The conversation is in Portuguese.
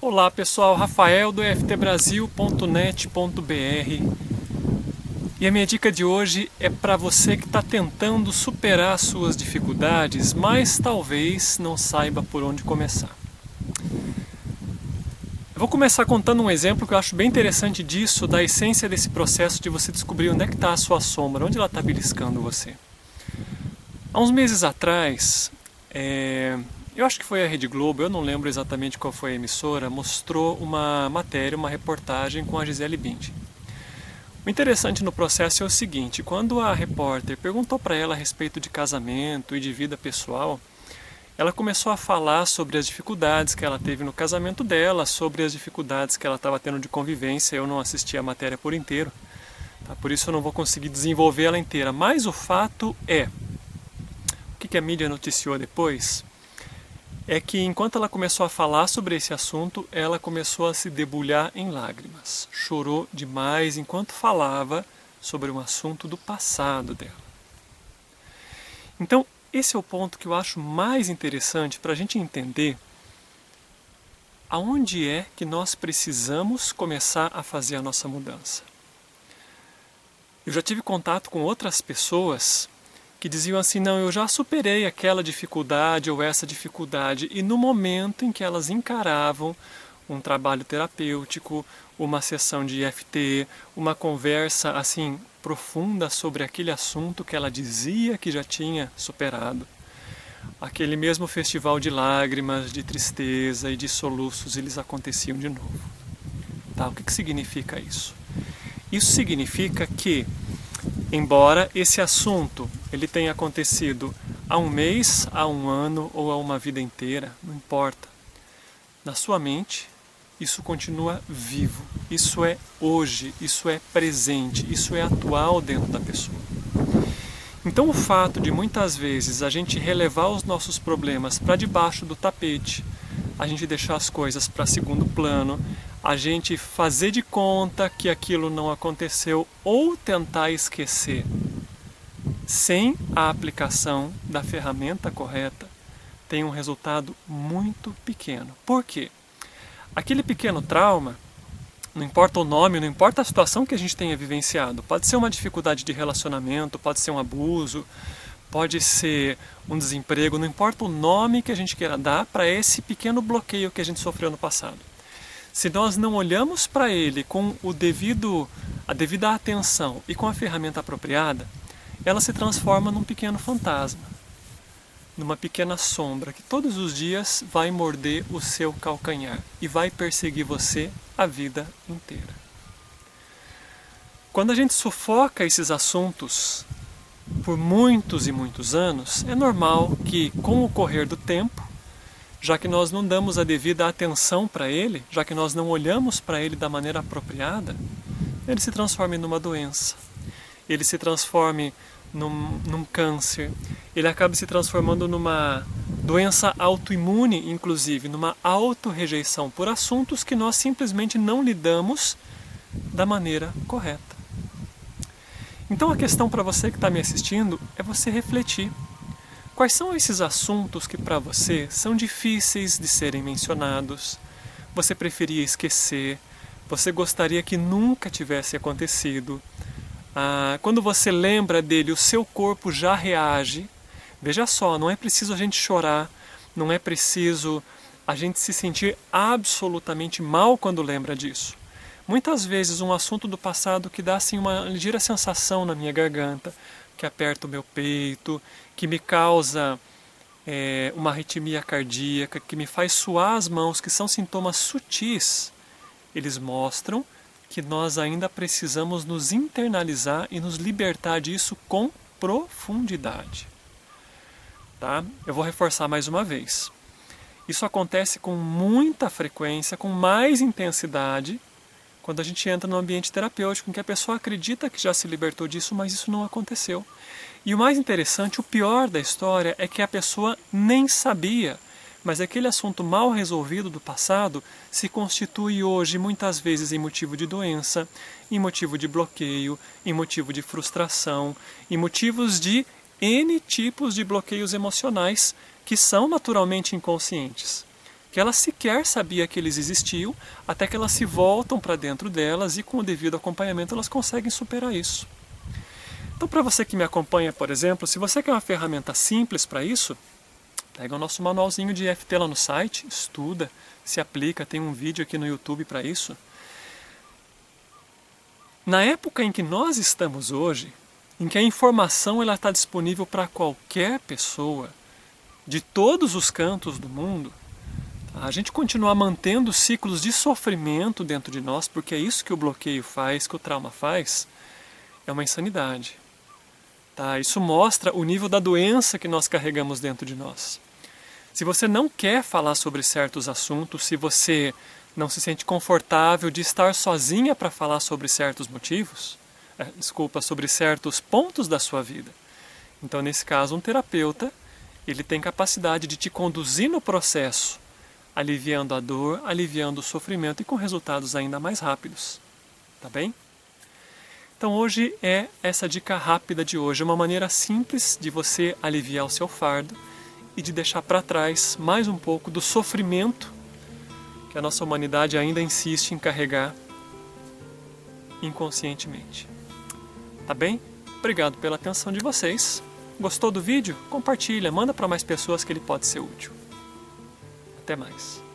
Olá pessoal, Rafael do ftbrasil.net.br e a minha dica de hoje é para você que está tentando superar suas dificuldades, mas talvez não saiba por onde começar. Eu vou começar contando um exemplo que eu acho bem interessante disso, da essência desse processo de você descobrir onde é que está a sua sombra, onde ela está beliscando você. Há uns meses atrás, eu acho que foi a Rede Globo, eu não lembro exatamente qual foi a emissora, mostrou uma matéria, uma reportagem com a Gisele Bündchen. O interessante no processo é o seguinte: quando a repórter perguntou para ela a respeito de casamento e de vida pessoal, ela começou a falar sobre as dificuldades que ela teve no casamento dela, sobre as dificuldades que ela estava tendo de convivência. Eu não assisti a matéria por inteiro, tá? Por isso eu não vou conseguir desenvolver ela inteira, mas o fato é, o que a mídia noticiou depois, é que enquanto ela começou a falar sobre esse assunto, ela começou a se debulhar em lágrimas. Chorou demais enquanto falava sobre um assunto do passado dela. Então, esse é o ponto que eu acho mais interessante para a gente entender aonde é que nós precisamos começar a fazer a nossa mudança. Eu já tive contato com outras pessoas que diziam assim: não, eu já superei aquela dificuldade ou essa dificuldade, e no momento em que elas encaravam um trabalho terapêutico, uma sessão de EFT, uma conversa assim profunda sobre aquele assunto que ela dizia que já tinha superado, aquele mesmo festival de lágrimas, de tristeza e de soluços, eles aconteciam de novo. Tá? O que significa isso? Isso significa que, embora esse assunto ele tenha acontecido há um mês, há um ano ou há uma vida inteira, não importa, na sua mente isso continua vivo, isso é hoje, isso é presente, isso é atual dentro da pessoa. Então o fato de muitas vezes a gente relevar os nossos problemas para debaixo do tapete, a gente deixar as coisas para segundo plano, a gente fazer de conta que aquilo não aconteceu ou tentar esquecer sem a aplicação da ferramenta correta, tem um resultado muito pequeno. Por quê? Aquele pequeno trauma, não importa o nome, não importa a situação que a gente tenha vivenciado, pode ser uma dificuldade de relacionamento, pode ser um abuso, pode ser um desemprego, não importa o nome que a gente queira dar para esse pequeno bloqueio que a gente sofreu no passado. Se nós não olhamos para ele com a devida atenção e com a ferramenta apropriada, ela se transforma num pequeno fantasma, numa pequena sombra que todos os dias vai morder o seu calcanhar e vai perseguir você a vida inteira. Quando a gente sufoca esses assuntos por muitos e muitos anos, é normal que, com o correr do tempo, já que nós não damos a devida atenção para ele, já que nós não olhamos para ele da maneira apropriada, ele se transforme numa doença, ele se transforme num câncer, ele acaba se transformando numa doença autoimune, inclusive, numa autorrejeição por assuntos que nós simplesmente não lidamos da maneira correta. Então a questão para você que está me assistindo é você refletir. Quais são esses assuntos que para você são difíceis de serem mencionados, você preferia esquecer, você gostaria que nunca tivesse acontecido? Quando você lembra dele, o seu corpo já reage. Veja só, não é preciso a gente chorar, não é preciso a gente se sentir absolutamente mal quando lembra disso. Muitas vezes um assunto do passado que dá assim uma ligeira sensação na minha garganta, que aperta o meu peito, que me causa uma arritmia cardíaca, que me faz suar as mãos, que são sintomas sutis, eles mostram que nós ainda precisamos nos internalizar e nos libertar disso com profundidade. Tá? Eu vou reforçar mais uma vez. Isso acontece com muita frequência, com mais intensidade, quando a gente entra no ambiente terapêutico, em que a pessoa acredita que já se libertou disso, mas isso não aconteceu. E o mais interessante, o pior da história, é que a pessoa nem sabia, mas aquele assunto mal resolvido do passado se constitui hoje muitas vezes em motivo de doença, em motivo de bloqueio, em motivo de frustração, em motivos de N tipos de bloqueios emocionais que são naturalmente inconscientes. que ela sequer sabia que eles existiam, até que elas se voltam para dentro delas e com o devido acompanhamento elas conseguem superar isso. Então, para você que me acompanha, por exemplo, se você quer uma ferramenta simples para isso, pega o nosso manualzinho de EFT lá no site, estuda, se aplica, tem um vídeo aqui no YouTube para isso. Na época em que nós estamos hoje, em que a informação está disponível para qualquer pessoa, de todos os cantos do mundo, a gente continuar mantendo ciclos de sofrimento dentro de nós, porque é isso que o bloqueio faz, que o trauma faz, é uma insanidade. Tá? Isso mostra o nível da doença que nós carregamos dentro de nós. Se você não quer falar sobre certos assuntos, se você não se sente confortável de estar sozinha para falar sobre certos motivos, sobre certos pontos da sua vida, então nesse caso um terapeuta, ele tem capacidade de te conduzir no processo, aliviando a dor, aliviando o sofrimento e com resultados ainda mais rápidos. Tá bem? Então hoje é essa dica rápida de hoje, uma maneira simples de você aliviar o seu fardo e de deixar para trás mais um pouco do sofrimento que a nossa humanidade ainda insiste em carregar inconscientemente. Tá bem? Obrigado pela atenção de vocês. Gostou do vídeo? Compartilha, manda para mais pessoas que ele pode ser útil. Até mais.